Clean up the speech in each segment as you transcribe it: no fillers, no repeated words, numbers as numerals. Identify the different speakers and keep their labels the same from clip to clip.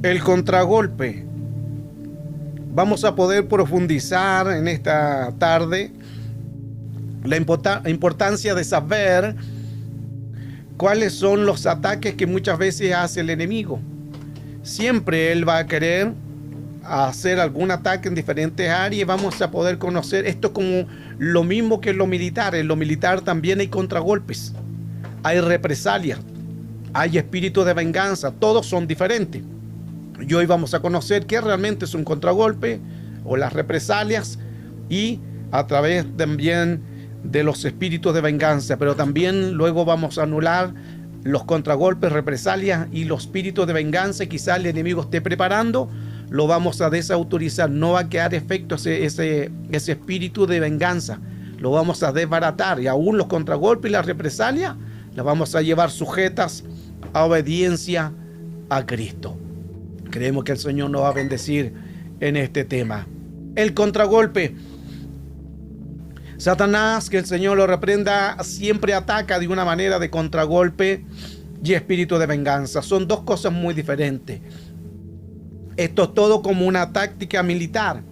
Speaker 1: El contragolpe. Vamos a poder profundizar en esta tarde la importancia de saber cuáles son los ataques que muchas veces hace el enemigo. Siempre él va a querer hacer algún ataque en diferentes áreas y vamos a poder conocer esto como lo mismo que en lo militar. En lo militar también hay contragolpes, hay represalias, hay espíritu de venganza, todos son diferentes. Y hoy vamos a conocer qué realmente es un contragolpe o las represalias y a través también de los espíritus de venganza, pero también luego vamos a anular los contragolpes, represalias y los espíritus de venganza. Quizás el enemigo esté preparando, lo vamos a desautorizar, no va a quedar efecto ese espíritu de venganza, lo vamos a desbaratar y aún los contragolpes y las represalias las vamos a llevar sujetas a obediencia a Cristo. Creemos que el Señor nos va a bendecir en este tema. El contragolpe. Satanás, que el Señor lo reprenda, siempre ataca de una manera de contragolpe y espíritu de venganza. Son dos cosas muy diferentes. Esto es todo como una táctica militar.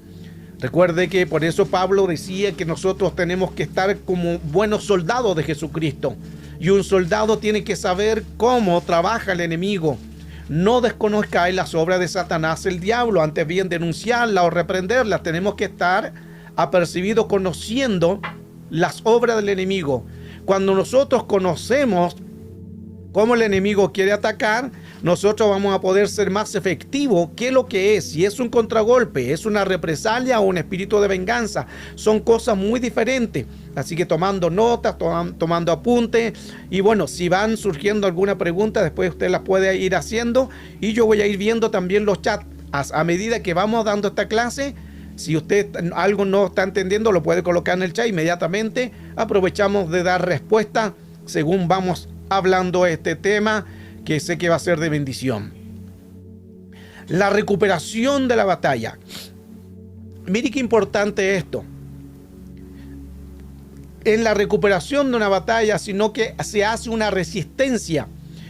Speaker 1: Recuerde que por eso Pablo decía que nosotros tenemos que estar como buenos soldados de Jesucristo. Y un soldado tiene que saber cómo trabaja el enemigo. No desconozcáis las obras de Satanás, el diablo, antes bien denunciarlas o reprenderlas. Tenemos que estar apercibidos conociendo las obras del enemigo. Cuando nosotros conocemos cómo el enemigo quiere atacar, nosotros vamos a poder ser más efectivos. ¿Qué es lo que es? Si es un contragolpe, es una represalia o un espíritu de venganza. Son cosas muy diferentes. Así que tomando notas, tomando apuntes. Y bueno, si van surgiendo alguna pregunta, después usted las puede ir haciendo. Y yo voy a ir viendo también los chats a medida que vamos dando esta clase. Si usted algo no está entendiendo, lo puede colocar en el chat inmediatamente. Aprovechamos de dar respuesta según vamos hablando este tema, que sé que va a ser de bendición. La recuperación de la batalla. Mire qué importante esto. En la recuperación de una batalla, sino que se hace una resistencia.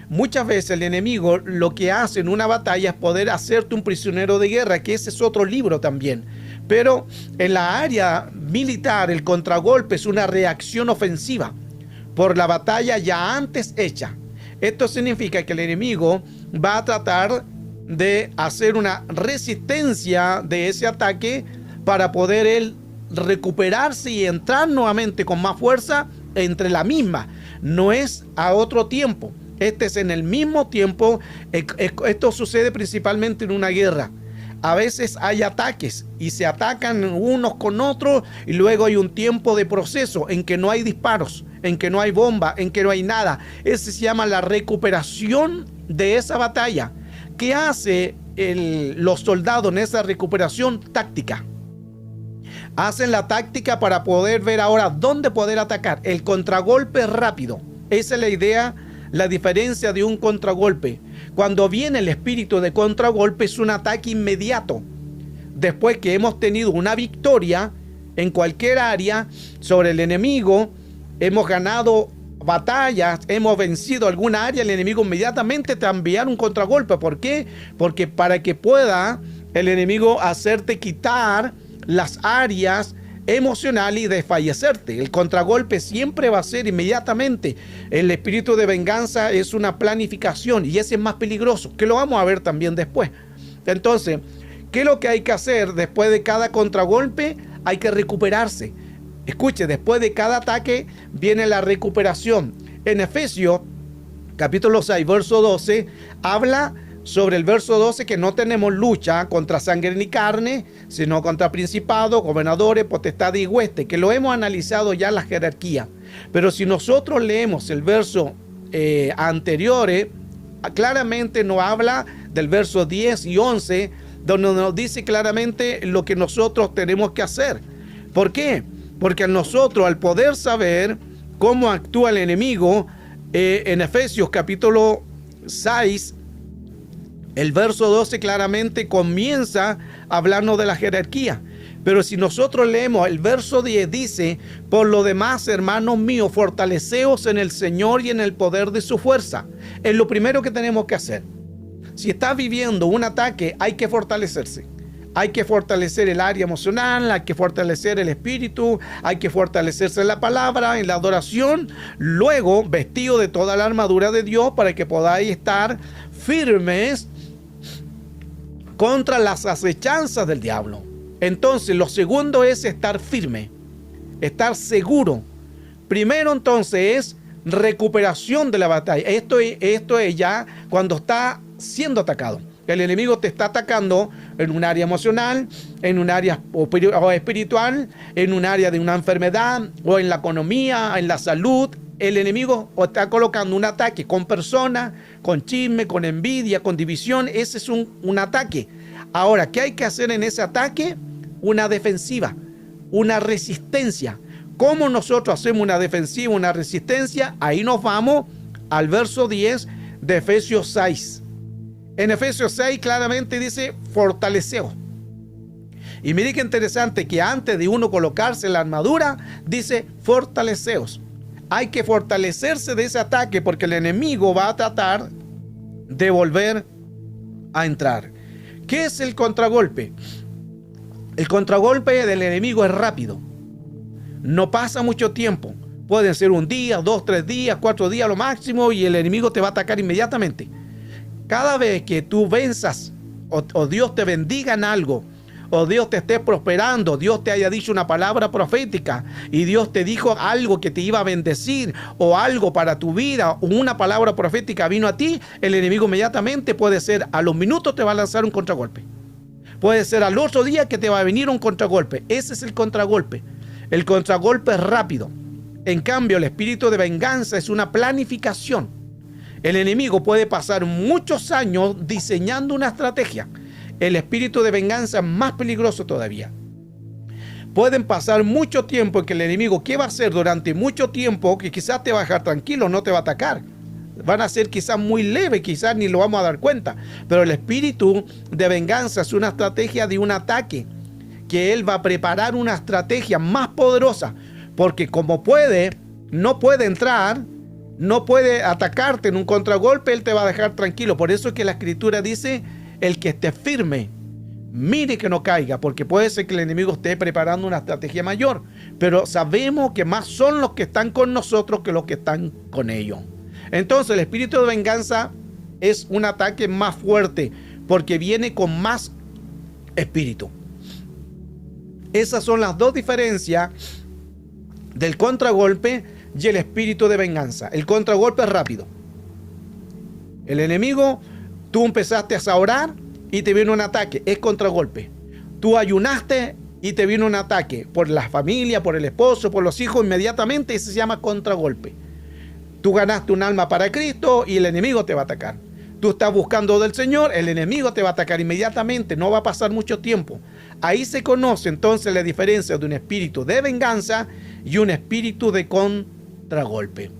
Speaker 1: Muchas veces el enemigo lo que hace en una batalla es poder hacerte un prisionero de guerra, que ese es otro libro también. Pero en la área militar, el contragolpe es una reacción ofensiva por la batalla ya antes hecha. Esto significa que el enemigo va a tratar de hacer una resistencia de ese ataque para poder él recuperarse y entrar nuevamente con más fuerza entre la misma. No es a otro tiempo. Este es en el mismo tiempo. Esto sucede principalmente en una guerra. A veces hay ataques y se atacan unos con otros y luego hay un tiempo de proceso en que no hay disparos, en que no hay bomba, en que no hay nada. Ese se llama la recuperación de esa batalla. ¿Qué hace los soldados en esa recuperación? Táctica. Hacen la táctica para poder ver ahora dónde poder atacar. El contragolpe rápido. Esa es la idea, la diferencia de un contragolpe. Cuando viene el espíritu de contragolpe es un ataque inmediato. Después que hemos tenido una victoria en cualquier área sobre el enemigo, hemos ganado batallas, hemos vencido alguna área, el enemigo inmediatamente te va a enviar un contragolpe. ¿Por qué? Porque para que pueda el enemigo hacerte quitar las áreas emocional y desfallecerte. El contragolpe siempre va a ser inmediatamente. El espíritu de venganza es una planificación y ese es más peligroso, que lo vamos a ver también después. Entonces, ¿qué es lo que hay que hacer después de cada contragolpe? Hay que recuperarse. Escuche, después de cada ataque viene la recuperación. En Efesios, capítulo 6, verso 12, habla sobre el verso 12 que no tenemos lucha contra sangre ni carne, sino contra principados, gobernadores, potestades y huestes, que lo hemos analizado ya en la jerarquía. Pero si nosotros leemos el verso anteriores, claramente nos habla del verso 10 y 11, donde nos dice claramente lo que nosotros tenemos que hacer. ¿Por qué? Porque nosotros, al poder saber cómo actúa el enemigo, en Efesios capítulo 6, el verso 12 claramente comienza hablando de la jerarquía. Pero si nosotros leemos el verso 10, dice: por lo demás, hermanos míos, fortaleceos en el Señor y en el poder de su fuerza. Es lo primero que tenemos que hacer. Si estás viviendo un ataque, hay que fortalecerse. Hay que fortalecer el área emocional, hay que fortalecer el espíritu, hay que fortalecerse en la palabra, en la adoración. Luego, vestido de toda la armadura de Dios para que podáis estar firmes contra las acechanzas del diablo. Entonces, lo segundo es estar firme, estar seguro. Primero, entonces, es recuperación de la batalla. Esto es ya cuando está siendo atacado. El enemigo te está atacando en un área emocional, en un área espiritual, en un área de una enfermedad, o en la economía, en la salud. El enemigo está colocando un ataque con personas, con chisme, con envidia, con división. Ese es un ataque. Ahora, ¿qué hay que hacer en ese ataque? Una defensiva, una resistencia. ¿Cómo nosotros hacemos una defensiva, una resistencia? Ahí nos vamos al verso 10 de Efesios 6. En Efesios 6 claramente dice, fortaleceos. Y mire qué interesante que antes de uno colocarse la armadura, dice, fortaleceos. Hay que fortalecerse de ese ataque porque el enemigo va a tratar de volver a entrar. ¿Qué es el contragolpe? El contragolpe del enemigo es rápido. No pasa mucho tiempo. Pueden ser un día, 2, 3 días, 4 días lo máximo y el enemigo te va a atacar inmediatamente. Cada vez que tú venzas o Dios te bendiga en algo, o Dios te esté prosperando, Dios te haya dicho una palabra profética y Dios te dijo algo que te iba a bendecir o algo para tu vida, o una palabra profética vino a ti, el enemigo inmediatamente puede ser a los minutos te va a lanzar un contragolpe. Puede ser al otro día que te va a venir un contragolpe. Ese es el contragolpe. El contragolpe es rápido. En cambio, el espíritu de venganza es una planificación. El enemigo puede pasar muchos años diseñando una estrategia. El espíritu de venganza es más peligroso todavía. Pueden pasar mucho tiempo en que el enemigo, ¿qué va a hacer durante mucho tiempo? Que quizás te va a dejar tranquilo, no te va a atacar. Van a ser quizás muy leves, quizás ni lo vamos a dar cuenta. Pero el espíritu de venganza es una estrategia de un ataque. Que él va a preparar una estrategia más poderosa. Porque como no puede entrar, no puede atacarte en un contragolpe, él te va a dejar tranquilo. Por eso es que la escritura dice, el que esté firme, mire que no caiga, porque puede ser que el enemigo esté preparando una estrategia mayor, pero sabemos que más son los que están con nosotros que los que están con ellos. Entonces el espíritu de venganza es un ataque más fuerte, porque viene con más espíritu. Esas son las dos diferencias del contragolpe y el espíritu de venganza. El contragolpe es rápido. El enemigo, tú empezaste a orar y te viene un ataque, es contragolpe. Tú ayunaste y te viene un ataque por la familia, por el esposo, por los hijos, inmediatamente ese se llama contragolpe. Tú ganaste un alma para Cristo y el enemigo te va a atacar. Tú estás buscando del Señor, el enemigo te va a atacar inmediatamente, no va a pasar mucho tiempo. Ahí se conoce entonces la diferencia de un espíritu de venganza y un espíritu de contragolpe.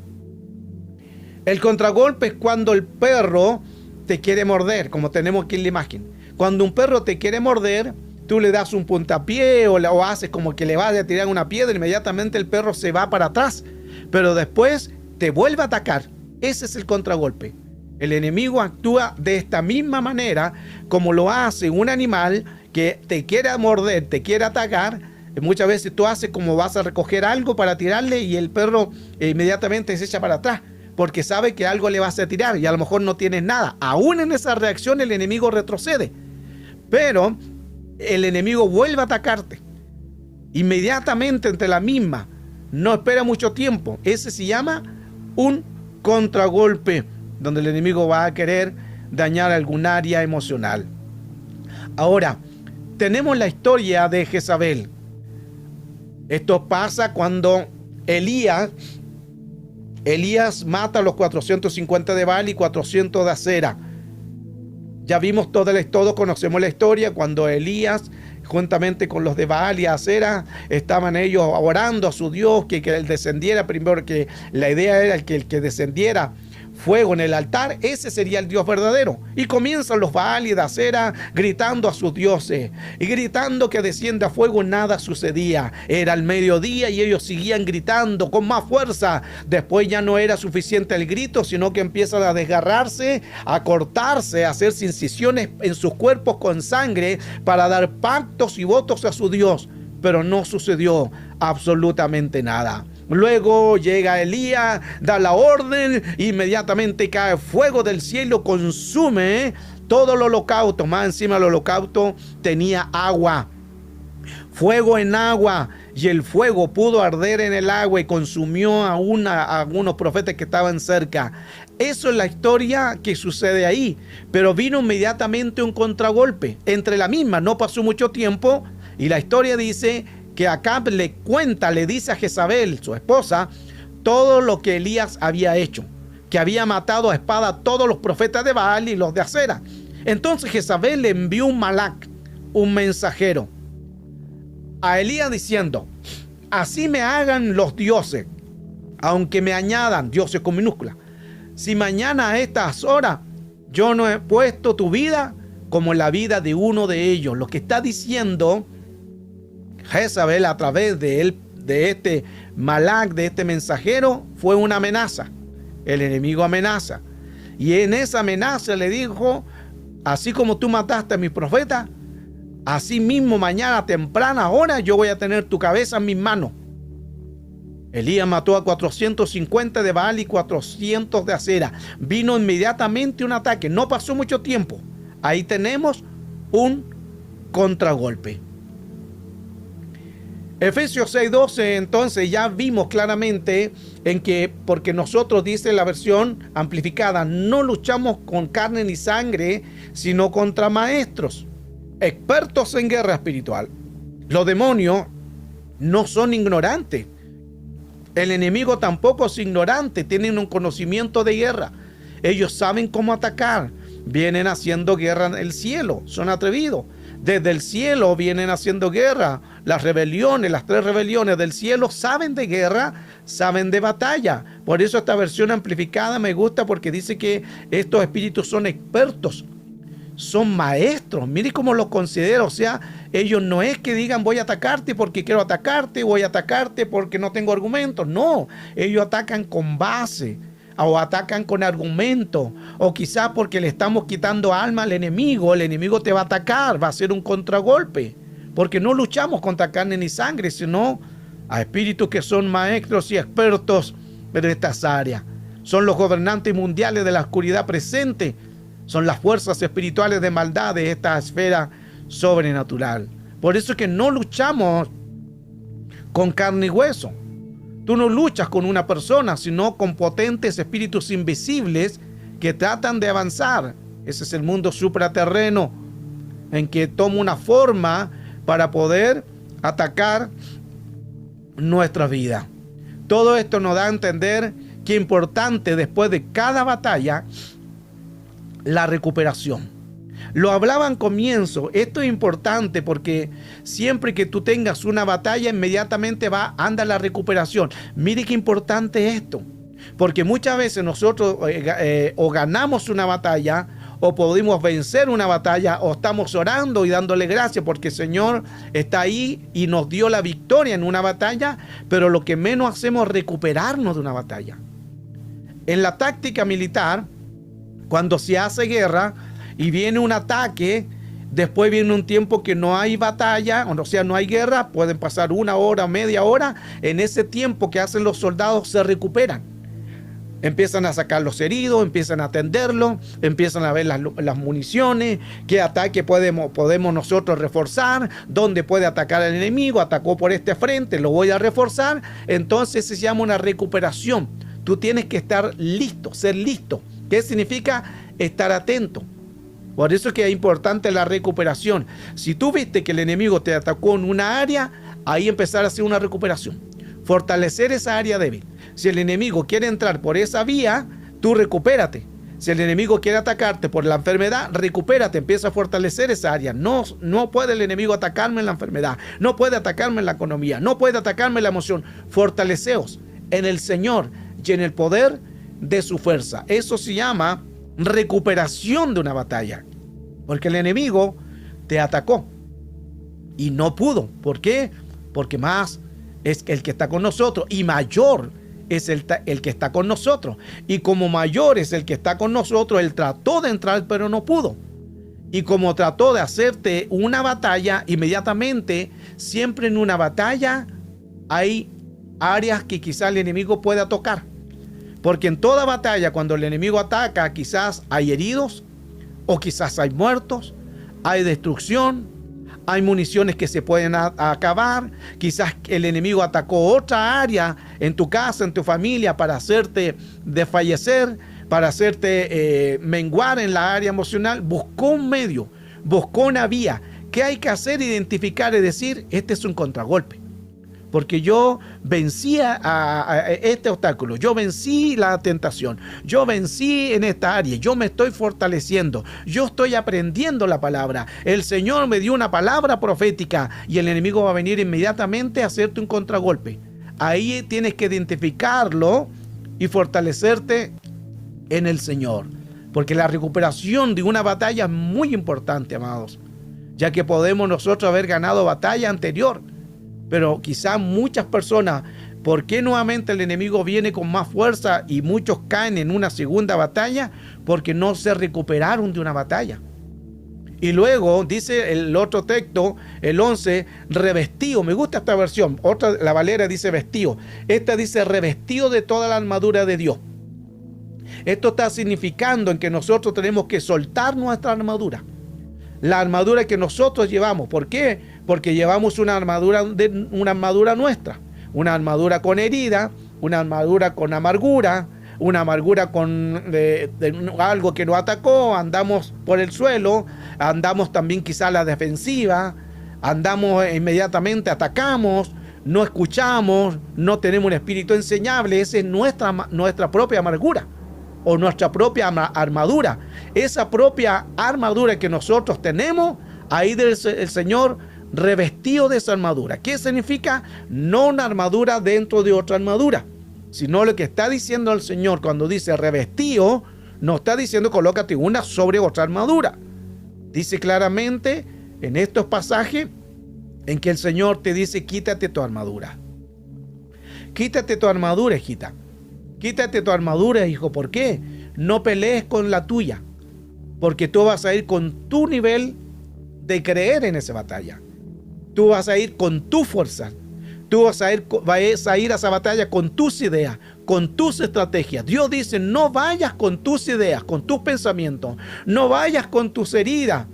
Speaker 1: El contragolpe es cuando el perro te quiere morder, como tenemos aquí en la imagen. Cuando un perro te quiere morder, tú le das un puntapié o haces como que le vas a tirar una piedra, inmediatamente el perro se va para atrás, pero después te vuelve a atacar. Ese es el contragolpe. El enemigo actúa de esta misma manera como lo hace un animal que te quiere morder, te quiere atacar. Muchas veces tú haces como vas a recoger algo para tirarle y el perro inmediatamente se echa para atrás porque sabe que algo le vas a tirar y a lo mejor no tienes nada. Aún en esa reacción el enemigo retrocede, pero el enemigo vuelve a atacarte inmediatamente entre la misma. No espera mucho tiempo. Ese se llama un contragolpe, donde el enemigo va a querer dañar algún área emocional. Ahora, tenemos la historia de Jezabel. Esto pasa cuando Elías mata a los 450 de Baal y 400 de Acera. Ya vimos todos conocemos la historia, cuando Elías, juntamente con los de Baal y Acera, estaban ellos orando a su Dios que él descendiera primero, que la idea era que el que descendiera fuego en el altar, ese sería el Dios verdadero. Y comienzan los Baal y de Acera gritando a sus dioses y gritando que descienda fuego. Nada sucedía. Era el mediodía y ellos seguían gritando con más fuerza. Después ya no era suficiente el grito, sino que empiezan a desgarrarse, a cortarse, a hacerse incisiones en sus cuerpos con sangre para dar pactos y votos a su Dios. Pero no sucedió absolutamente nada. Luego llega Elías, da la orden, inmediatamente cae fuego del cielo, consume todo el holocausto. Más encima del holocausto tenía agua, fuego en agua, y el fuego pudo arder en el agua y consumió a algunos profetas que estaban cerca. Eso es la historia que sucede ahí, pero vino inmediatamente un contragolpe. Entre la misma no pasó mucho tiempo y la historia dice que Acab le dice a Jezabel, su esposa, todo lo que Elías había hecho, que había matado a espada a todos los profetas de Baal y los de Acera. Entonces Jezabel le envió un Malac, un mensajero, a Elías diciendo: así me hagan los dioses, aunque me añadan, dioses con minúscula, si mañana a estas horas yo no he puesto tu vida como la vida de uno de ellos. Lo que está diciendo Jezabel a través de este Malac, de este mensajero, fue una amenaza. El enemigo amenaza. Y en esa amenaza le dijo: así como tú mataste a mi profeta, así mismo mañana a temprana hora yo voy a tener tu cabeza en mis manos. Elías mató a 450 de Baal y 400 de Acera. Vino inmediatamente un ataque. No pasó mucho tiempo. Ahí tenemos un contragolpe. Efesios 6:12, entonces ya vimos claramente en que, porque nosotros, dice la versión amplificada, no luchamos con carne ni sangre, sino contra maestros, expertos en guerra espiritual. Los demonios no son ignorantes. El enemigo tampoco es ignorante, tienen un conocimiento de guerra. Ellos saben cómo atacar. Vienen haciendo guerra en el cielo, son atrevidos. Desde el cielo vienen haciendo guerra. Las rebeliones, las 3 rebeliones del cielo saben de guerra, saben de batalla. Por eso esta versión amplificada me gusta, porque dice que estos espíritus son expertos, son maestros. Mire cómo los considero. O sea, ellos no es que digan voy a atacarte porque quiero atacarte, voy a atacarte porque no tengo argumentos. No, ellos atacan con base, o atacan con argumentos, o quizás porque le estamos quitando alma al enemigo. El enemigo te va a atacar, va a ser un contragolpe, porque no luchamos contra carne ni sangre, sino a espíritus que son maestros y expertos en estas áreas. Son los gobernantes mundiales de la oscuridad presente, son las fuerzas espirituales de maldad de esta esfera sobrenatural. Por eso es que no luchamos con carne y hueso. Tú no luchas con una persona, sino con potentes espíritus invisibles que tratan de avanzar. Ese es el mundo supraterreno, en que toma una forma para poder atacar nuestra vida. Todo esto nos da a entender que es importante, después de cada batalla, la recuperación. Lo hablaba en comienzo. Esto es importante porque siempre que tú tengas una batalla, inmediatamente anda la recuperación. Mire qué importante esto, porque muchas veces nosotros o ganamos una batalla, o podemos vencer una batalla, o estamos orando y dándole gracias porque el Señor está ahí y nos dio la victoria en una batalla, pero lo que menos hacemos es recuperarnos de una batalla. En la táctica militar, cuando se hace guerra y viene un ataque, después viene un tiempo que no hay batalla, o sea, no hay guerra, pueden pasar 1 hora, media hora. En ese tiempo que hacen los soldados se recuperan. Empiezan a sacar los heridos, empiezan a atenderlos, empiezan a ver las municiones, qué ataque podemos nosotros reforzar, dónde puede atacar el enemigo. Atacó por este frente, lo voy a reforzar. Entonces se llama una recuperación. Tú tienes que estar listo, ser listo. ¿Qué significa? Estar atento. Por eso es que es importante la recuperación. Si tú viste que el enemigo te atacó en una área, ahí empezar a hacer una recuperación. Fortalecer esa área débil. Si el enemigo quiere entrar por esa vía, tú recupérate. Si el enemigo quiere atacarte por la enfermedad, recupérate, empieza a fortalecer esa área. No puede el enemigo atacarme en la enfermedad, no puede atacarme en la economía, no puede atacarme en la emoción. Fortaleceos en el Señor y en el poder de su fuerza. Eso se llama recuperación de una batalla. Porque el enemigo te atacó y no pudo. ¿Por qué? Porque más es el que está con nosotros y mayor es el que está con nosotros. Y como mayor es el que está con nosotros, él trató de entrar pero no pudo. Y como trató de hacerte una batalla, inmediatamente, siempre en una batalla hay áreas que quizás el enemigo pueda tocar. Porque en toda batalla, cuando el enemigo ataca, quizás hay heridos, o quizás hay muertos, hay destrucción, hay municiones que se pueden acabar, quizás el enemigo atacó otra área en tu casa, en tu familia, para hacerte desfallecer, para hacerte menguar en la área emocional. Buscó un medio, buscó una vía. ¿Qué hay que hacer? Identificar y decir, este es un contragolpe. Porque yo vencí a este obstáculo, yo vencí la tentación, yo vencí en esta área, yo me estoy fortaleciendo, yo estoy aprendiendo la palabra. El Señor me dio una palabra profética y el enemigo va a venir inmediatamente a hacerte un contragolpe. Ahí tienes que identificarlo y fortalecerte en el Señor. Porque la recuperación de una batalla es muy importante, amados, ya que podemos nosotros haber ganado batalla anterior. Pero quizás muchas personas, ¿por qué nuevamente el enemigo viene con más fuerza y muchos caen en una segunda batalla? Porque no se recuperaron de una batalla. Y luego dice el otro texto, el 11, revestido. Me gusta esta versión. Otra, la Valera, dice vestido. Esta dice revestido de toda la armadura de Dios. Esto está significando en que nosotros tenemos que soltar nuestra armadura. La armadura que nosotros llevamos. ¿Por qué? Porque llevamos una armadura nuestra. Una armadura con herida, una armadura con amargura, una amargura con algo que nos atacó. Andamos por el suelo, andamos también quizá a la defensiva, andamos inmediatamente, atacamos, no escuchamos, no tenemos un espíritu enseñable. Esa es nuestra propia amargura. O nuestra propia armadura. Esa propia armadura que nosotros tenemos, ahí el Señor revestido de esa armadura. ¿Qué significa? No una armadura dentro de otra armadura, sino lo que está diciendo el Señor cuando dice revestido, no está diciendo colócate una sobre otra armadura. Dice claramente en estos pasajes en que el Señor te dice quítate tu armadura. Quítate tu armadura, hijita. Quítate tu armadura, hijo. ¿Por qué? No pelees con la tuya, porque tú vas a ir con tu nivel de creer en esa batalla. Tú vas a ir con tu fuerza. Tú vas a ir a esa batalla con tus ideas, con tus estrategias. Dios dice, no vayas con tus ideas, con tus pensamientos. No vayas con tus heridas.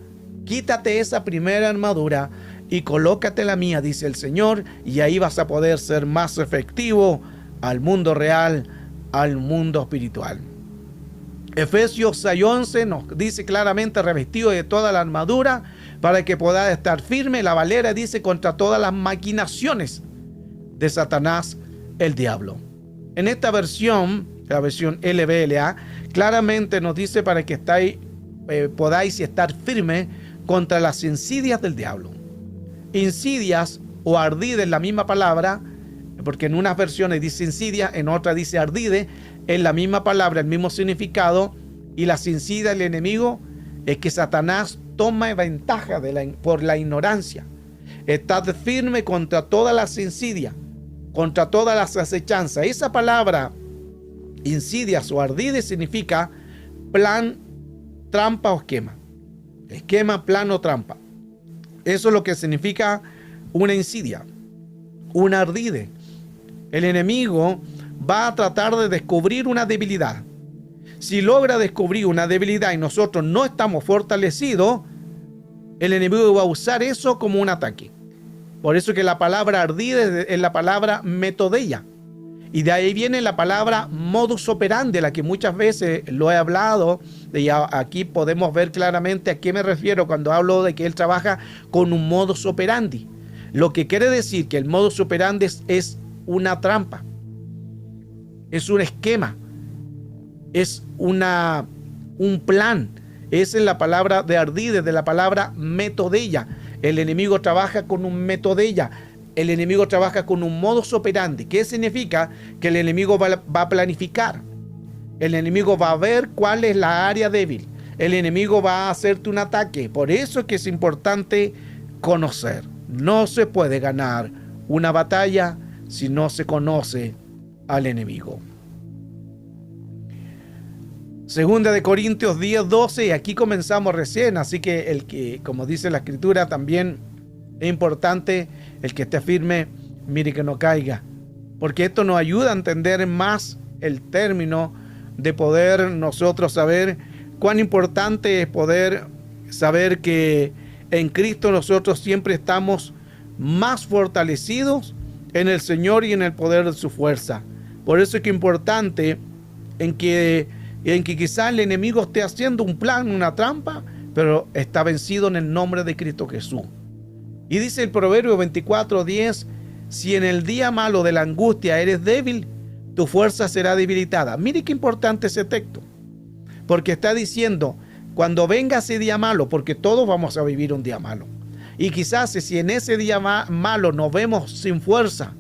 Speaker 1: Quítate esa primera armadura y colócate la mía, dice el Señor, y ahí vas a poder ser más efectivo al mundo real, al mundo espiritual. Efesios 6:11 nos dice claramente revestido de toda la armadura para que pueda estar firme. La Valera dice contra todas las maquinaciones de Satanás el diablo. En esta versión, la versión LBLA, claramente nos dice para que podáis estar firme contra las insidias del diablo. Insidias o ardide es la misma palabra, porque en unas versiones dice insidia, en otras dice ardide, es la misma palabra, el mismo significado, y las insidias del enemigo es que Satanás toma ventaja por la ignorancia. Estad firme contra todas las insidias, contra todas las acechanzas. Esa palabra insidias o ardide significa plan, trampa o esquema. Esquema, plan o trampa. Eso es lo que significa una insidia, un ardide. El enemigo va a tratar de descubrir una debilidad. Si logra descubrir una debilidad y nosotros no estamos fortalecidos, el enemigo va a usar eso como un ataque. Por eso que la palabra ardide es la palabra metodeia. Y de ahí viene la palabra modus operandi, de la que muchas veces lo he hablado. Y aquí podemos ver claramente a qué me refiero cuando hablo de que él trabaja con un modus operandi. Lo que quiere decir que el modus operandi es una trampa, es un esquema, es un plan. Esa es la palabra de ardide, de la palabra metodeia. El enemigo trabaja con un metodeia. El enemigo trabaja con un modus operandi. ¿Qué significa? Que el enemigo va a planificar. El enemigo va a ver cuál es la área débil. El enemigo va a hacerte un ataque. Por eso es que es importante conocer. No se puede ganar una batalla si no se conoce al enemigo. Segunda de Corintios 10:12, y aquí comenzamos recién, así que como dice la escritura, también es importante el que esté firme, mire que no caiga, porque esto nos ayuda a entender más el término de poder nosotros saber cuán importante es poder saber que en Cristo nosotros siempre estamos más fortalecidos en el Señor y en el poder de su fuerza. Por eso es que es importante en que quizá el enemigo esté haciendo un plan, una trampa, pero está vencido en el nombre de Cristo Jesús. Y dice el Proverbio 24:10, si en el día malo de la angustia eres débil, tu fuerza será debilitada. Mire qué importante ese texto, porque está diciendo, cuando venga ese día malo, porque todos vamos a vivir un día malo, y quizás si en ese día malo nos vemos sin fuerza,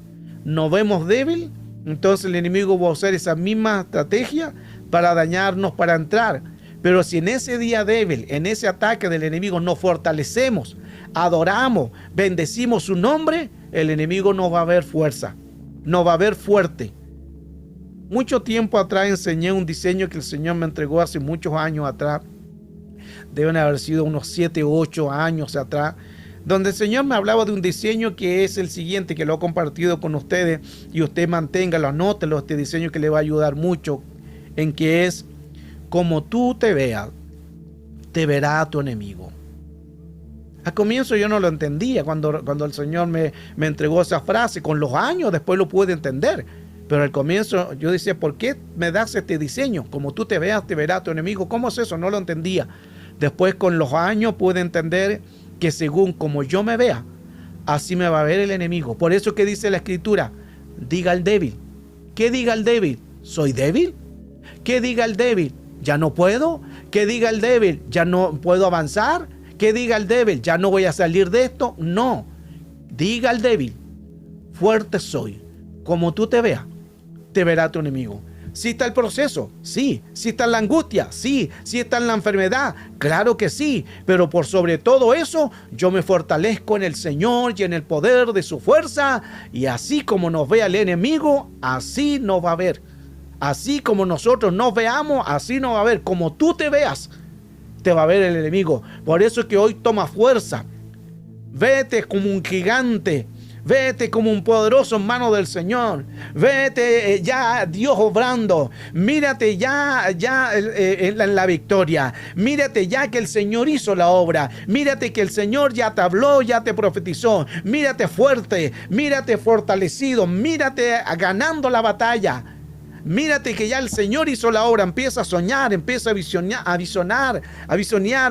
Speaker 1: nos vemos débil, entonces el enemigo va a usar esa misma estrategia para dañarnos, para entrar. Pero si en ese día débil, en ese ataque del enemigo nos fortalecemos, adoramos, bendecimos su nombre, el enemigo no va a ver fuerza, no va a ver fuerte. Mucho tiempo atrás enseñé un diseño que el Señor me entregó hace muchos años atrás. Deben haber sido unos 7 u 8 años atrás, donde el Señor me hablaba de un diseño que es el siguiente, que lo he compartido con ustedes, y usted manténgalo, anótelo, este diseño que le va a ayudar mucho, en que es, como tú te veas, te verá tu enemigo. Al comienzo yo no lo entendía cuando el Señor me entregó esa frase. Con los años después lo pude entender, pero al comienzo yo decía, ¿por qué me das este diseño? Como tú te veas, te verá tu enemigo. ¿Cómo es eso? No lo entendía. Después con los años pude entender que según como yo me vea, así me va a ver el enemigo. Por eso que dice la escritura, diga al débil. ¿Qué diga el débil? ¿Soy débil? ¿Qué diga el débil? ¿Ya no puedo? ¿Qué diga el débil? ¿Ya no puedo avanzar? ¿Qué diga el débil? ¿Ya no voy a salir de esto? No. Diga al débil, fuerte soy. Como tú te veas, te verá tu enemigo. ¿Sí está el proceso? Sí. ¿Sí está en la angustia? Sí. ¿Sí está en la enfermedad? Claro que sí. Pero por sobre todo eso, yo me fortalezco en el Señor y en el poder de su fuerza. Y así como nos vea el enemigo, así nos va a ver. Así como nosotros nos veamos, así nos va a ver. Como tú te veas, te va a ver el enemigo. Por eso es que hoy toma fuerza. Vete como un gigante. Vete como un poderoso en manos del Señor. Vete ya Dios obrando. Mírate ya en la victoria. Mírate ya que el Señor hizo la obra. Mírate que el Señor ya te habló, ya te profetizó. Mírate fuerte, mírate fortalecido, mírate ganando la batalla. Mírate que ya el Señor hizo la obra. Empieza a soñar, empieza a visionar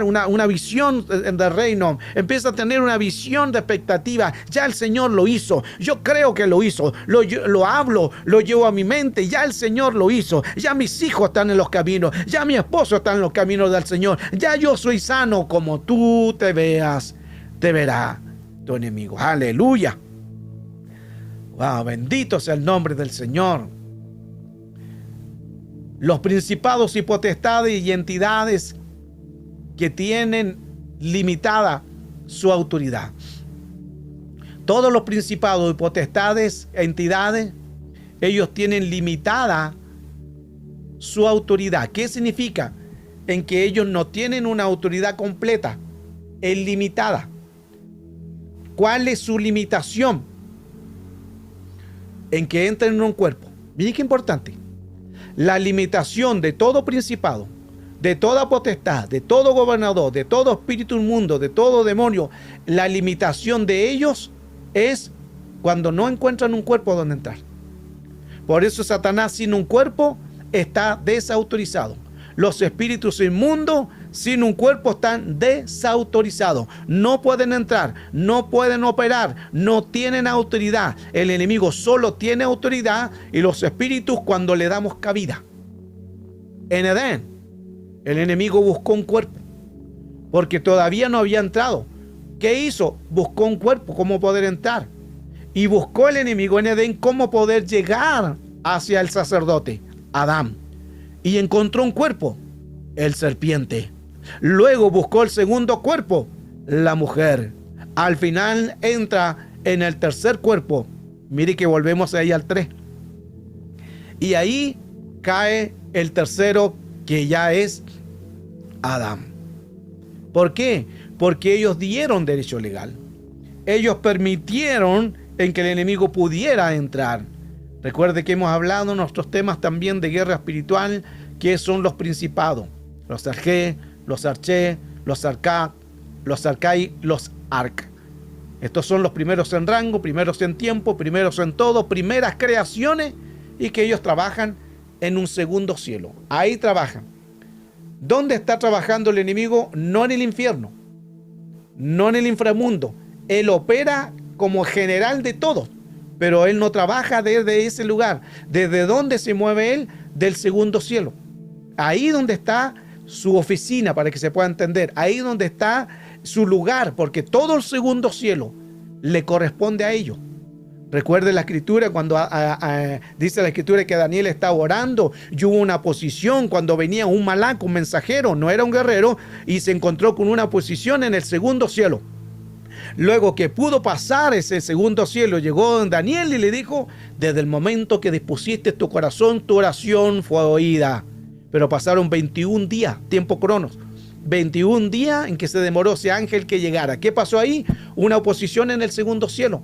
Speaker 1: una visión del reino. Empieza a tener una visión de expectativa. Ya el Señor lo hizo. Yo creo que lo hizo. Lo hablo, lo llevo a mi mente. Ya el Señor lo hizo. Ya mis hijos están en los caminos. Ya mi esposo está en los caminos del Señor. Ya yo soy sano. Como tú te veas, te verá tu enemigo. Aleluya. Wow, bendito sea el nombre del Señor. Los principados y potestades y entidades que tienen limitada su autoridad. Todos los principados y potestades, entidades, ellos tienen limitada su autoridad. ¿Qué significa? En que ellos no tienen una autoridad completa, es limitada. ¿Cuál es su limitación? En que entren en un cuerpo. Miren qué importante. La limitación de todo principado, de toda potestad, de todo gobernador, de todo espíritu inmundo, de todo demonio, la limitación de ellos es cuando no encuentran un cuerpo donde entrar. Por eso Satanás sin un cuerpo está desautorizado. Los espíritus inmundos sin un cuerpo están desautorizados. No pueden entrar, no pueden operar, no tienen autoridad. El enemigo solo tiene autoridad y los espíritus cuando le damos cabida. En Edén, el enemigo buscó un cuerpo porque todavía no había entrado. ¿Qué hizo? Buscó un cuerpo, cómo poder entrar. Y buscó el enemigo en Edén cómo poder llegar hacia el sacerdote, Adán. y encontró un cuerpo, el serpiente. Luego buscó el segundo cuerpo, la mujer. Al final entra en el tercer cuerpo. Mire que volvemos ahí al 3. Y ahí cae el tercero, que ya es Adán. ¿Por qué? Porque ellos dieron derecho legal. Ellos permitieron en que el enemigo pudiera entrar. Recuerde que hemos hablado en nuestros temas también de guerra espiritual, que son los principados, los arjé, los arché, los arcá, los arcai, los arc. Estos son los primeros en rango, primeros en tiempo, primeros en todo, primeras creaciones, y que ellos trabajan en un segundo cielo. Ahí trabajan. ¿Dónde está trabajando el enemigo? No en el infierno, no en el inframundo. Él opera como general de todos, pero él no trabaja desde ese lugar. ¿Desde dónde se mueve él? Del segundo cielo. Ahí donde está su oficina, para que se pueda entender. Ahí donde está su lugar, porque todo el segundo cielo le corresponde a ellos. Recuerde la escritura cuando dice la escritura que Daniel estaba orando y hubo una posición cuando venía un malach, un mensajero, no era un guerrero, y se encontró con una posición en el segundo cielo. Luego que pudo pasar ese segundo cielo, llegó Daniel y le dijo: desde el momento que dispusiste tu corazón, tu oración fue oída. Pero pasaron 21 días, tiempo cronos. 21 días en que se demoró ese ángel que llegara. ¿Qué pasó ahí? Una oposición en el segundo cielo.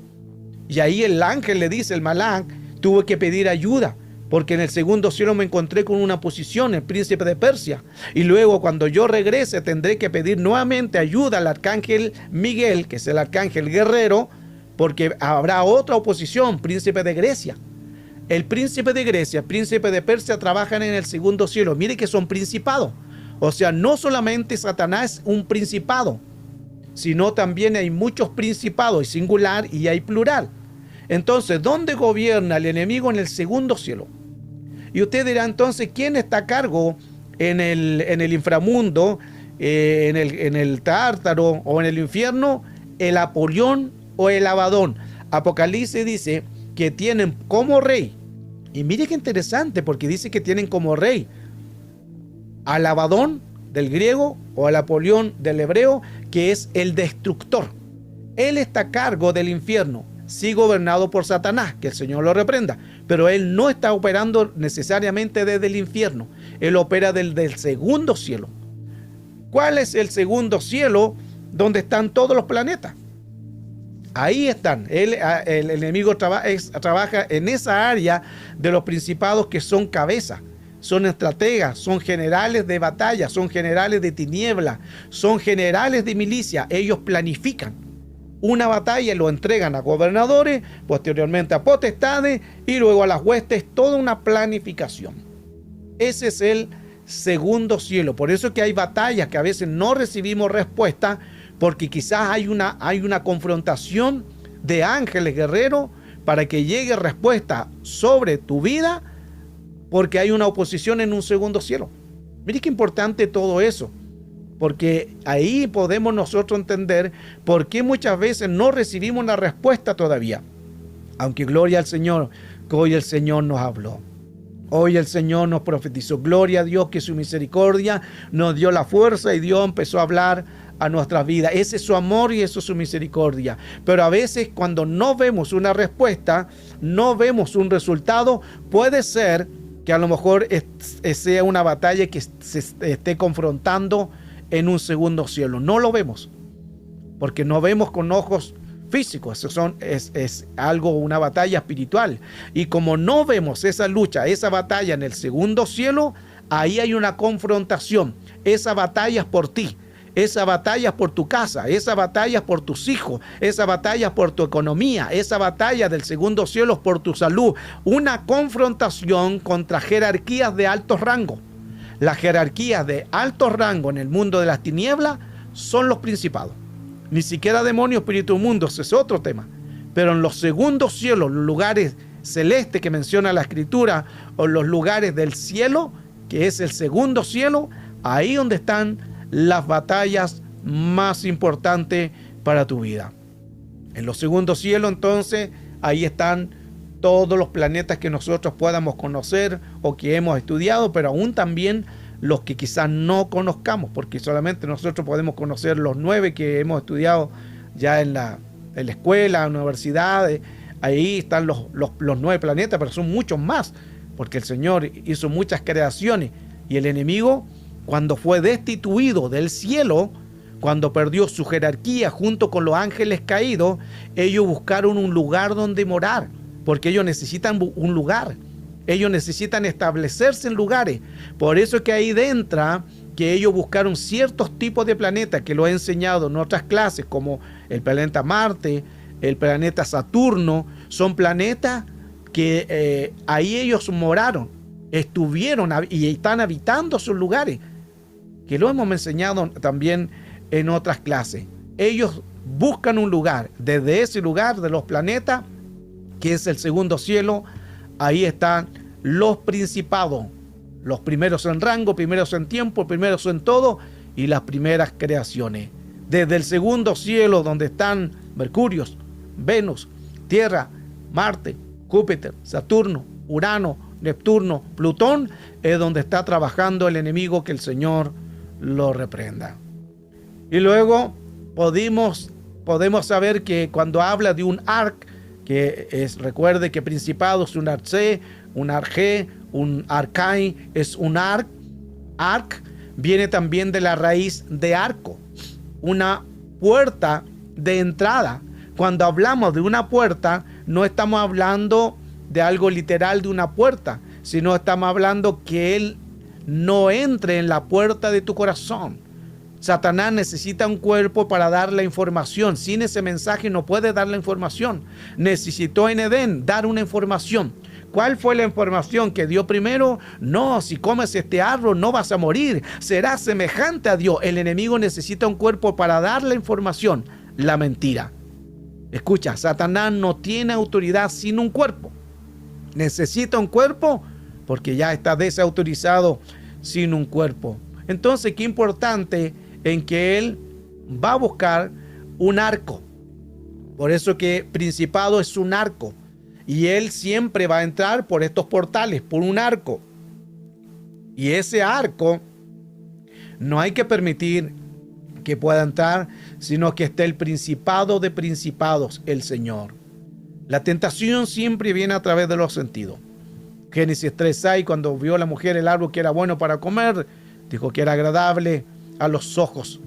Speaker 1: Y ahí el ángel le dice, el malach, tuve que pedir ayuda, porque en el segundo cielo me encontré con una posición, el príncipe de Persia. Y luego cuando yo regrese tendré que pedir nuevamente ayuda al arcángel Miguel, que es el arcángel guerrero, porque habrá otra oposición, príncipe de Grecia. El príncipe de Grecia, príncipe de Persia trabajan en el segundo cielo. Mire que son principados. O sea, no solamente Satanás es un principado, sino también hay muchos principados, hay singular y hay plural. Entonces, ¿dónde gobierna el enemigo? En el segundo cielo. Y usted dirá entonces, ¿quién está a cargo en el inframundo, en el tártaro o en el infierno? ¿El Apolión o el Abadón? Apocalipsis dice que tienen como rey, y mire qué interesante, porque dice que tienen como rey al Abadón del griego o al Apolión del hebreo, que es el destructor. Él está a cargo del infierno, sí gobernado por Satanás, que el Señor lo reprenda, pero él no está operando necesariamente desde el infierno, él opera desde el segundo cielo. ¿Cuál es el segundo cielo? Donde están todos los planetas. Ahí están. El enemigo trabaja en esa área de los principados que son cabezas, son estrategas, son generales de batalla, son generales de tiniebla, son generales de milicia. Ellos planifican una batalla y lo entregan a gobernadores, posteriormente a potestades y luego a las huestes, toda una planificación. Ese es el segundo cielo. Por eso es que hay batallas que a veces no recibimos respuesta, porque quizás hay una confrontación de ángeles guerreros para que llegue respuesta sobre tu vida, porque hay una oposición en un segundo cielo. Mire qué importante todo eso, porque ahí podemos nosotros entender por qué muchas veces no recibimos la respuesta todavía. Aunque gloria al Señor, que hoy el Señor nos habló. Hoy el Señor nos profetizó. Gloria a Dios que su misericordia nos dio la fuerza y Dios empezó a hablar a nuestras vidas. Ese es su amor y eso es su misericordia. Pero a veces cuando no vemos una respuesta, no vemos un resultado, puede ser que a lo mejor sea una batalla que se esté confrontando en un segundo cielo. No lo vemos, porque no vemos con ojos físicos. Eso es algo, una batalla espiritual. Y como no vemos esa lucha, esa batalla en el segundo cielo, ahí hay una confrontación. Esa batalla es por ti. Esa batalla es por tu casa, esa batalla es por tus hijos, esa batalla es por tu economía, esa batalla del segundo cielo es por tu salud. Una confrontación contra jerarquías de altos rangos. Las jerarquías de altos rangos en el mundo de las tinieblas son los principados. Ni siquiera demonios, espíritus mundos, ese es otro tema. Pero en los segundos cielos, los lugares celestes que menciona la Escritura, o los lugares del cielo, que es el segundo cielo, ahí donde están las batallas más importantes para tu vida. En los segundos cielos, entonces, ahí están todos los planetas que nosotros podamos conocer o que hemos estudiado, pero aún también los que quizás no conozcamos, porque solamente nosotros podemos conocer los 9 que hemos estudiado ya en la escuela, en la universidad. Ahí están los 9 planetas, pero son muchos más, porque el Señor hizo muchas creaciones. Y el enemigo, cuando fue destituido del cielo, cuando perdió su jerarquía junto con los ángeles caídos, ellos buscaron un lugar donde morar, porque ellos necesitan un lugar. Ellos necesitan establecerse en lugares. Por eso es que ahí entra que ellos buscaron ciertos tipos de planetas que lo he enseñado en otras clases, como el planeta Marte, el planeta Saturno. Son planetas que ahí ellos moraron, estuvieron y están habitando sus lugares, que lo hemos enseñado también en otras clases. Ellos buscan un lugar. Desde ese lugar de los planetas, que es el segundo cielo, ahí están los principados, los primeros en rango, primeros en tiempo, primeros en todo, y las primeras creaciones. Desde el segundo cielo, donde están Mercurio, Venus, Tierra, Marte, Júpiter, Saturno, Urano, Neptuno, Plutón, es donde está trabajando el enemigo, que el Señor lo reprenda. Y luego podemos saber que cuando habla de un arc, recuerde que principado es un arce, un arge, un arcai, es un arc. Arc viene también de la raíz de arco, una puerta de entrada. Cuando hablamos de una puerta, no estamos hablando de algo literal de una puerta, sino estamos hablando que Él no entre en la puerta de tu corazón. Satanás necesita un cuerpo para dar la información. Sin ese mensaje no puede dar la información. Necesitó en Edén dar una información. ¿Cuál fue la información que dio primero? No, si comes este árbol no vas a morir, serás semejante a Dios. El enemigo necesita un cuerpo para dar la información, la mentira. Escucha, Satanás no tiene autoridad sin un cuerpo. Necesita un cuerpo porque ya está desautorizado sin un cuerpo. Entonces, qué importante en que él va a buscar un arco. Por eso que principado es un arco. Y él siempre va a entrar por estos portales, por un arco. Y ese arco no hay que permitir que pueda entrar, sino que esté el principado de principados, el Señor. La tentación siempre viene a través de los sentidos. Génesis 3:6, cuando vio la mujer el árbol que era bueno para comer, dijo que era agradable a los ojos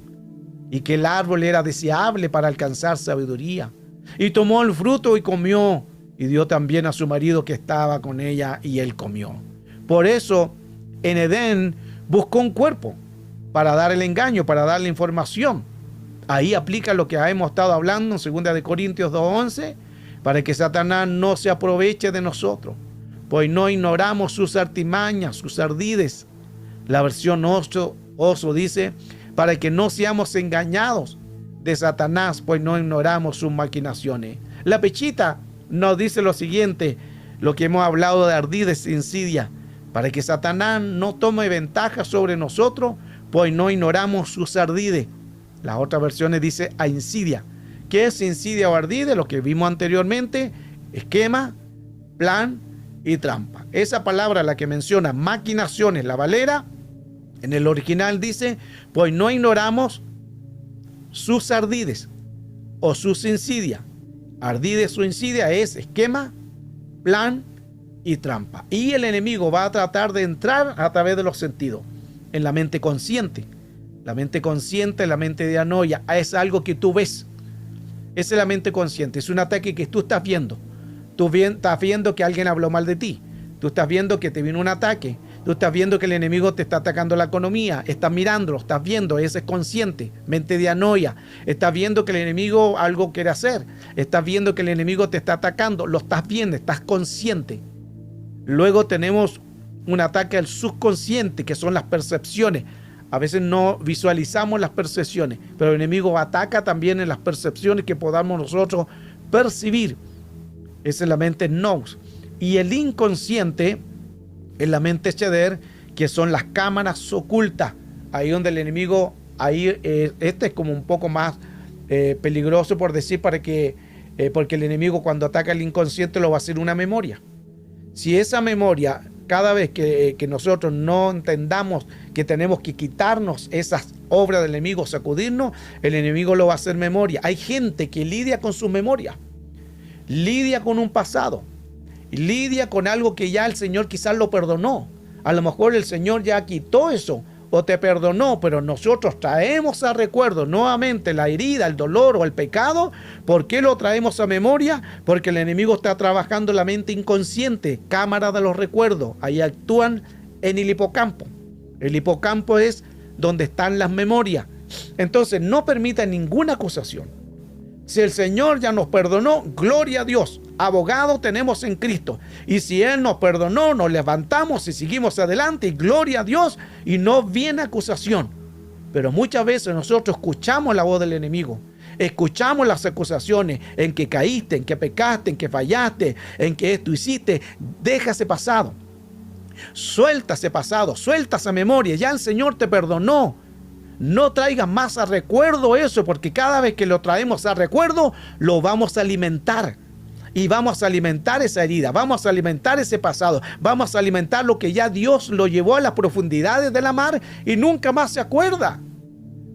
Speaker 1: y que el árbol era deseable para alcanzar sabiduría. Y tomó el fruto y comió, y dio también a su marido que estaba con ella, y él comió. Por eso, en Edén buscó un cuerpo para dar el engaño, para dar la información. Ahí aplica lo que hemos estado hablando en 2 Corintios 2:11, para que Satanás no se aproveche de nosotros, pues no ignoramos sus artimañas, sus ardides. La versión oso dice, para que no seamos engañados de Satanás, pues no ignoramos sus maquinaciones. La Pechita nos dice lo siguiente, lo que hemos hablado de ardides e insidia, para que Satanás no tome ventaja sobre nosotros, pues no ignoramos sus ardides. La otra versión dice a insidia. ¿Qué es insidia o ardide? Lo que vimos anteriormente, esquema, plan y trampa. Esa palabra, la que menciona maquinaciones, la Valera, en el original dice, pues no ignoramos sus ardides o sus insidias. Ardides o insidia es esquema, plan y trampa. Y el enemigo va a tratar de entrar a través de los sentidos, en la mente consciente. La mente consciente, la mente de anoia, es algo que tú ves. Esa es la mente consciente, es un ataque que tú estás viendo. Tú estás viendo que alguien habló mal de ti. Tú estás viendo que te vino un ataque. Tú estás viendo que el enemigo te está atacando la economía. Estás mirándolo, estás viendo, ese es consciente, mente de anoia. Estás viendo que el enemigo algo quiere hacer. Estás viendo que el enemigo te está atacando. Lo estás viendo, estás consciente. Luego tenemos un ataque al subconsciente, que son las percepciones. A veces no visualizamos las percepciones, pero el enemigo ataca también en las percepciones que podamos nosotros percibir. Esa es la mente nous. Y el inconsciente es la mente cheder, que son las cámaras ocultas. Ahí donde el enemigo, este es como un poco más peligroso, por decir, para que porque el enemigo cuando ataca el inconsciente lo va a hacer una memoria. Si esa memoria, cada vez que nosotros no entendamos que tenemos que quitarnos esas obras del enemigo, sacudirnos, el enemigo lo va a hacer memoria. Hay gente que lidia con su memoria, lidia con un pasado, lidia con algo que ya el Señor quizás lo perdonó. A lo mejor el Señor ya quitó eso o te perdonó, pero nosotros traemos a recuerdo nuevamente la herida, el dolor o el pecado. ¿Por qué lo traemos a memoria? Porque el enemigo está trabajando en la mente inconsciente, cámara de los recuerdos. Ahí actúan en el hipocampo. El hipocampo es donde están las memorias. Entonces no permita ninguna acusación. Si el Señor ya nos perdonó, gloria a Dios. Abogado tenemos en Cristo. Y si Él nos perdonó, nos levantamos y seguimos adelante. Y gloria a Dios. Y no viene acusación. Pero muchas veces nosotros escuchamos la voz del enemigo. Escuchamos las acusaciones en que caíste, en que pecaste, en que fallaste, en que esto hiciste. Deja ese pasado. Suelta ese pasado. Suelta esa memoria. Ya el Señor te perdonó. No traigas más a recuerdo eso, porque cada vez que lo traemos a recuerdo, lo vamos a alimentar. Y vamos a alimentar esa herida, vamos a alimentar ese pasado, vamos a alimentar lo que ya Dios lo llevó a las profundidades de la mar y nunca más se acuerda.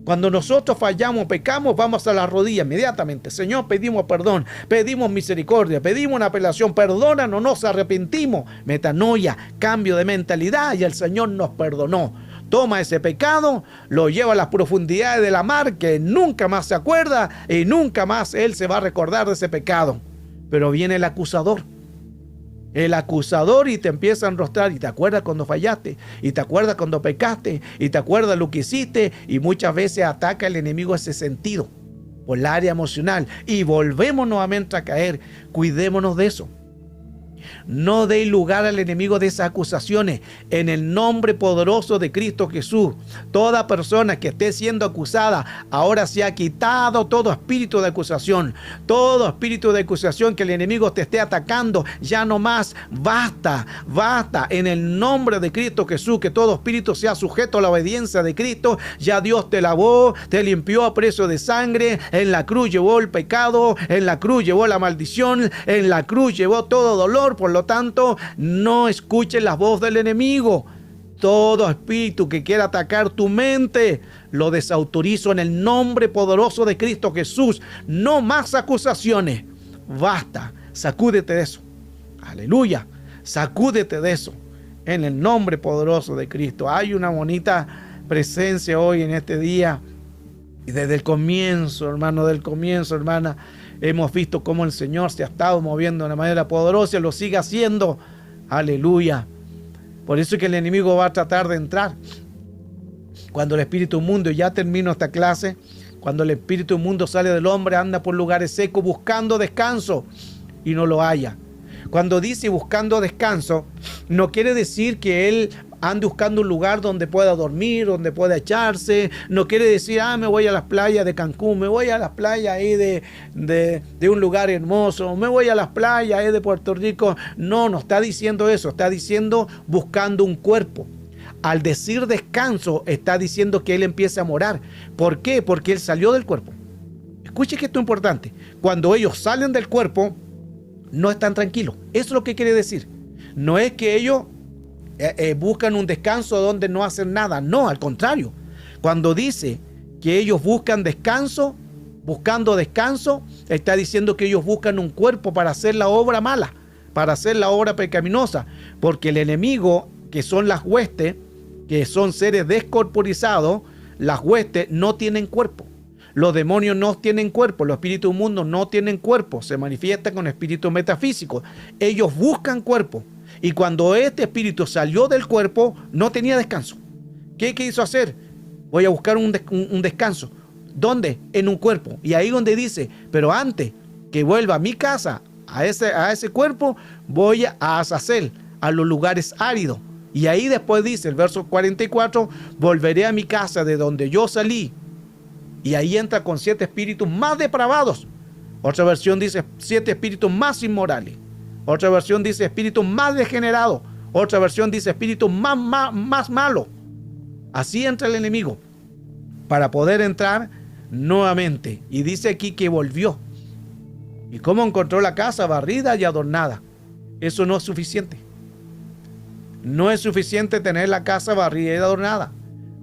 Speaker 1: Cuando nosotros fallamos, pecamos, vamos a la rodilla inmediatamente. Señor, pedimos perdón, pedimos misericordia, pedimos una apelación, perdónanos, nos arrepentimos. Metanoia, cambio de mentalidad y el Señor nos perdonó. Toma ese pecado, lo lleva a las profundidades de la mar que nunca más se acuerda y nunca más Él se va a recordar de ese pecado. Pero viene el acusador y te empieza a enrostrar y te acuerdas cuando fallaste y te acuerdas cuando pecaste y te acuerdas lo que hiciste y muchas veces ataca el enemigo ese sentido por el área emocional y volvemos nuevamente a caer. Cuidémonos de eso. No dé lugar al enemigo de esas acusaciones. En el nombre poderoso de Cristo Jesús, toda persona que esté siendo acusada, ahora se ha quitado todo espíritu de acusación. Todo espíritu de acusación que el enemigo te esté atacando, ya no más. Basta, basta. En el nombre de Cristo Jesús, que todo espíritu sea sujeto a la obediencia de Cristo. Ya Dios te lavó, te limpió a precio de sangre. En la cruz llevó el pecado, en la cruz llevó la maldición, en la cruz llevó todo dolor. Por lo tanto, no escuches la voz del enemigo. Todo espíritu que quiera atacar tu mente, lo desautorizo en el nombre poderoso de Cristo Jesús. No más acusaciones. Basta. Sacúdete de eso. Aleluya. Sacúdete de eso. En el nombre poderoso de Cristo. Hay una bonita presencia hoy en este día. Y desde el comienzo, hermano, del comienzo, hermana, hemos visto cómo el Señor se ha estado moviendo de una manera poderosa y lo sigue haciendo. Aleluya. Por eso es que el enemigo va a tratar de entrar. Cuando el espíritu inmundo, ya termino esta clase, cuando el espíritu inmundo sale del hombre, anda por lugares secos buscando descanso y no lo halla. Cuando dice buscando descanso, no quiere decir que él ande buscando un lugar donde pueda dormir, donde pueda echarse. No quiere decir, me voy a las playas de Cancún, me voy a las playas ahí de un lugar hermoso, me voy a las playas ahí de Puerto Rico. No, no está diciendo eso, está diciendo buscando un cuerpo. Al decir descanso, está diciendo que él empieza a morar. ¿Por qué? Porque él salió del cuerpo. Escuche que esto es importante. Cuando ellos salen del cuerpo, no están tranquilos. Eso es lo que quiere decir. No es que ellos buscan un descanso donde no hacen nada. No, al contrario. Cuando dice que ellos buscan descanso, buscando descanso, está diciendo que ellos buscan un cuerpo para hacer la obra mala, para hacer la obra pecaminosa. Porque el enemigo, que son las huestes, que son seres descorporizados, las huestes no tienen cuerpo. Los demonios no tienen cuerpo, los espíritus inmundos no tienen cuerpo, se manifiestan con espíritus metafísicos. Ellos buscan cuerpo. Y cuando este espíritu salió del cuerpo, no tenía descanso. ¿Qué quiso hacer? Voy a buscar un descanso. ¿Dónde? En un cuerpo. Y ahí donde dice, pero antes que vuelva a mi casa, a ese cuerpo, voy a Azazel, a los lugares áridos. Y ahí después dice, el verso 44, volveré a mi casa de donde yo salí. Y ahí entra con 7 espíritus más depravados. Otra versión dice 7 espíritus más inmorales. Otra versión dice espíritus más degenerados. Otra versión dice espíritus más malos. Así entra el enemigo para poder entrar nuevamente. Y dice aquí que volvió. ¿Y cómo encontró la casa barrida y adornada? Eso no es suficiente. No es suficiente tener la casa barrida y adornada.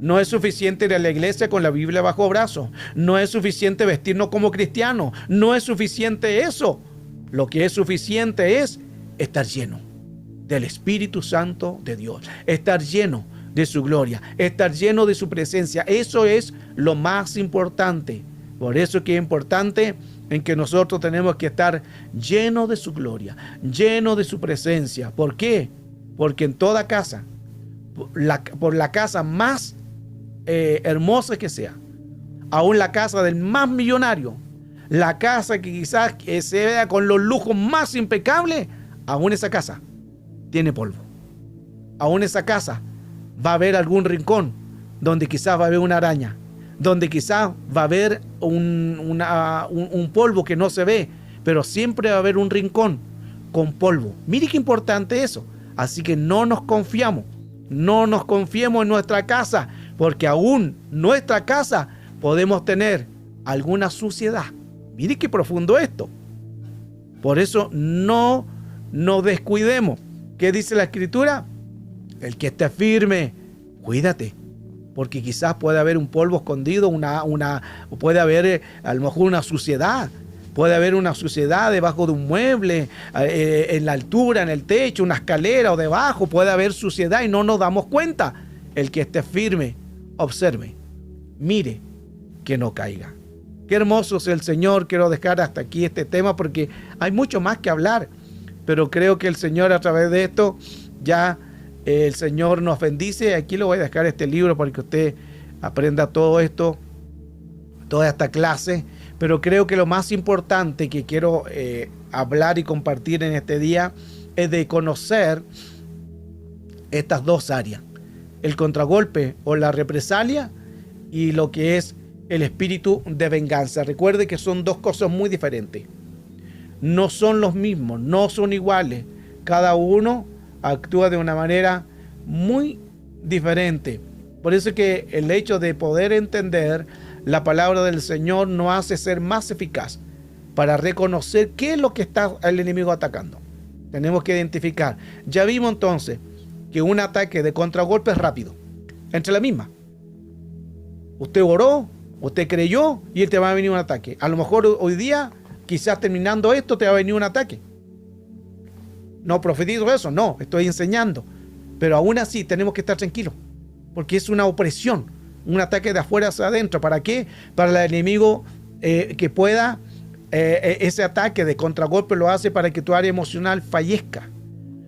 Speaker 1: No es suficiente ir a la iglesia con la Biblia bajo brazo. No es suficiente vestirnos como cristianos. No es suficiente eso. Lo que es suficiente es estar lleno del Espíritu Santo de Dios. Estar lleno de su gloria. Estar lleno de su presencia. Eso es lo más importante. Por eso es que es importante en que nosotros tenemos que estar llenos de su gloria, llenos de su presencia. ¿Por qué? Porque en toda casa, por la casa más hermosa que sea, aún la casa del más millonario, la casa que quizás se vea con los lujos más impecables, aún esa casa tiene polvo. Aún esa casa va a haber algún rincón donde quizás va a haber una araña, donde quizás va a haber un polvo que no se ve, pero siempre va a haber un rincón con polvo. Mire qué importante eso. Así que no nos confiemos en nuestra casa, porque aún nuestra casa podemos tener alguna suciedad. Mire qué profundo esto. Por eso no nos descuidemos. ¿Qué dice la Escritura? El que esté firme, cuídate. Porque quizás puede haber un polvo escondido, puede haber a lo mejor una suciedad. Puede haber una suciedad debajo de un mueble, en la altura, en el techo, una escalera o debajo. Puede haber suciedad y no nos damos cuenta. El que esté firme, observe, mire que no caiga. Qué hermoso es el Señor. Quiero dejar hasta aquí este tema porque hay mucho más que hablar. Pero creo que el Señor, a través de esto, ya el Señor nos bendice. Aquí le voy a dejar este libro para que usted aprenda todo esto, toda esta clase. Pero creo que lo más importante que quiero hablar y compartir en este día es de conocer estas dos áreas. El contragolpe o la represalia y lo que es el espíritu de venganza. Recuerde que son dos cosas muy diferentes. No son los mismos, no son iguales. Cada uno actúa de una manera muy diferente. Por eso es que el hecho de poder entender la palabra del Señor nos hace ser más eficaz para reconocer qué es lo que está el enemigo atacando. Tenemos que identificar. Ya vimos entonces que un ataque de contragolpe es rápido. Entre la misma. Usted oró, usted creyó y él te va a venir un ataque. A lo mejor hoy día, quizás terminando esto, te va a venir un ataque. No profetizo eso, no, estoy enseñando. Pero aún así tenemos que estar tranquilos. Porque es una opresión, un ataque de afuera hacia adentro. ¿Para qué? Para el enemigo que pueda, ese ataque de contragolpe lo hace para que tu área emocional fallezca,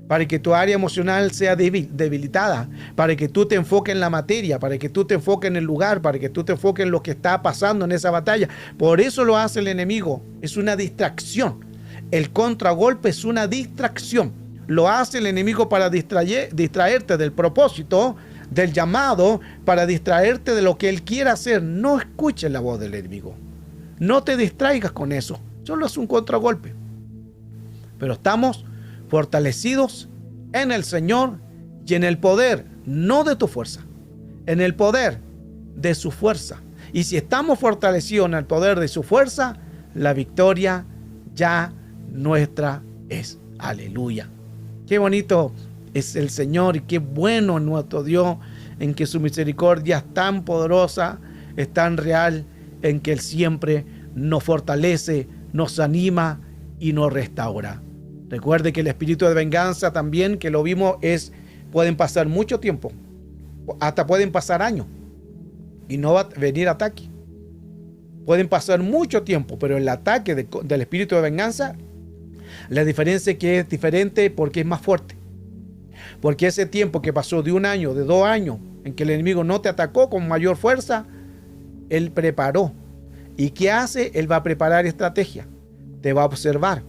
Speaker 1: para que tu área emocional sea debilitada, para que tú te enfoques en la materia, para que tú te enfoques en el lugar, para que tú te enfoques en lo que está pasando en esa batalla. Por eso lo hace el enemigo, es una distracción. El contragolpe es una distracción. Lo hace el enemigo para distraerte del propósito, del llamado, para distraerte de lo que él quiere hacer. No escuches la voz del enemigo. No te distraigas con eso. Solo es un contragolpe. Pero estamos fortalecidos en el Señor y en el poder, no de tu fuerza, en el poder de su fuerza. Y si estamos fortalecidos en el poder de su fuerza, la victoria ya nuestra es. Aleluya. Qué bonito es el Señor y qué bueno es nuestro Dios, en que su misericordia es tan poderosa, es tan real, en que Él siempre nos fortalece, nos anima y nos restaura. Recuerde que el espíritu de venganza también, que lo vimos, pueden pasar mucho tiempo, hasta pueden pasar años y no va a venir ataque. Pueden pasar mucho tiempo, pero el ataque del espíritu de venganza, la diferencia es que es diferente porque es más fuerte. Porque ese tiempo que pasó de 1 año, de 2 años, en que el enemigo no te atacó con mayor fuerza, él preparó. ¿Y qué hace? Él va a preparar estrategia. Te va a observar.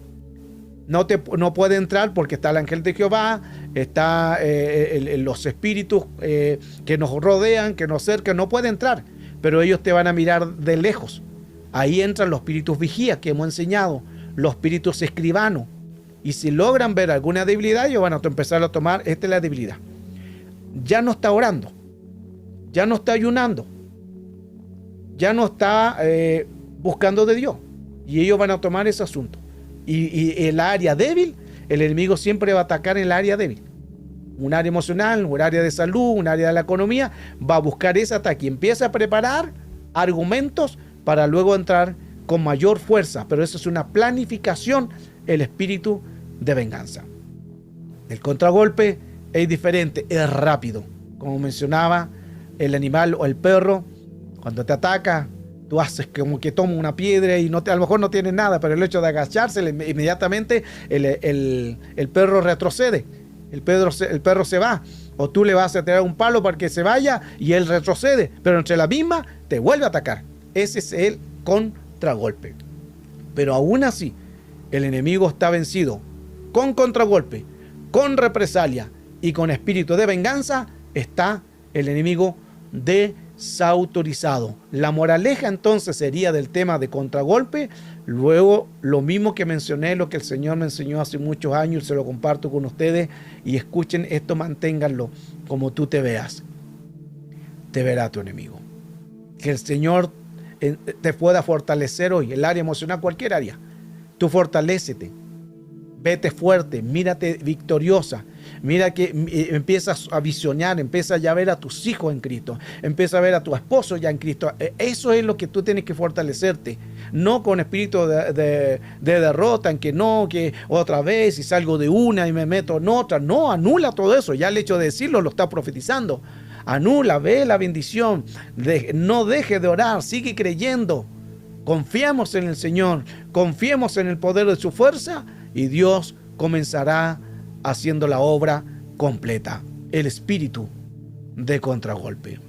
Speaker 1: No puede entrar porque está el ángel de Jehová, está los espíritus que nos rodean, que nos cercan. No puede entrar, pero ellos te van a mirar de lejos. Ahí entran los espíritus vigías que hemos enseñado, los espíritus escribanos. Y si logran ver alguna debilidad, ellos van a empezar a tomar, esta es la debilidad. Ya no está orando, ya no está ayunando, ya no está buscando de Dios. Y ellos van a tomar ese asunto. y el área débil, el enemigo siempre va a atacar en el área débil. Un área emocional, un área de salud, un área de la economía, va a buscar ese ataque y empieza a preparar argumentos para luego entrar con mayor fuerza. Pero eso es una planificación, el espíritu de venganza. El contragolpe es diferente, es rápido. Como mencionaba, el animal o el perro, cuando te ataca, tú haces como que toma una piedra y a lo mejor no tiene nada, pero el hecho de agacharse, inmediatamente el perro retrocede. El perro se va, o tú le vas a tirar un palo para que se vaya y él retrocede, pero entre la misma te vuelve a atacar. Ese es el contragolpe. Pero aún así, el enemigo está vencido. Con contragolpe, con represalia y con espíritu de venganza, está el enemigo desautorizado. La moraleja entonces sería del tema de contragolpe. Luego, lo mismo que mencioné, lo que el Señor me enseñó hace muchos años, se lo comparto con ustedes, y escuchen esto, manténganlo como tú te veas. Te verá tu enemigo. Que el Señor te pueda fortalecer hoy, el área emocional, cualquier área. Tú fortalécete, vete fuerte, mírate victoriosa. Mira que empiezas a visionar, empiezas ya a ver a tus hijos en Cristo, empiezas a ver a tu esposo ya en Cristo. Eso es lo que tú tienes que fortalecerte. No con espíritu de derrota, en que no, que otra vez y salgo de una y me meto en otra. No, anula todo eso. Ya el hecho de decirlo lo está profetizando. Anula, ve la bendición. No deje de orar, sigue creyendo. Confiamos en el Señor, confiemos en el poder de su fuerza y Dios comenzará haciendo la obra completa. El espíritu de contragolpe.